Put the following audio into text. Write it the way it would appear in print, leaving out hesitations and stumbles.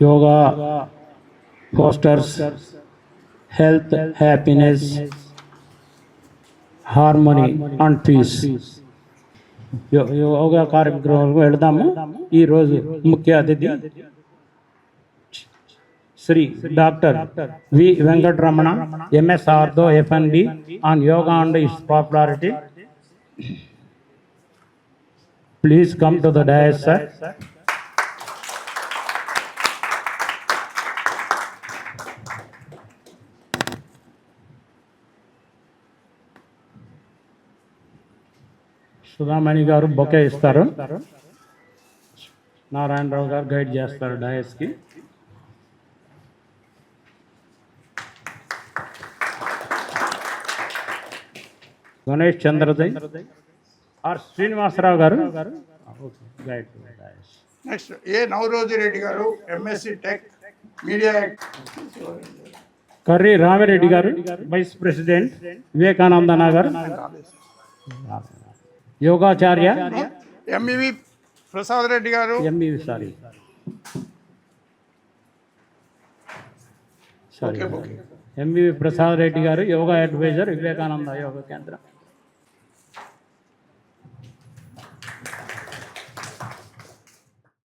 yoga fosters health, happiness, harmony and peace. Yoga కార్యక్రమాలకు వెళదాము. ఈరోజు ముఖ్య అతిథి Shri doctor V Venkataramana, MS ortho FNB on yoga and its popularity. Please come to the dais sir. Sudhamani garu bouquet ఇస్తారు. Narayanarao garu guide చేస్తారు డయాస్కి. గణేష్ చంద్రదయ్ R Srinivasarao garu guide dais. Next A Navaroji Reddy garu, MSc tech media. Karri Ramireddy garu, vice president Vivekananda Nagar. Yogacharya MEV Prasad Reddy garu, MVV Prasad Reddy గారు, యోగా అడ్వైజర్ వివేకానంద యోగా కేంద్రం.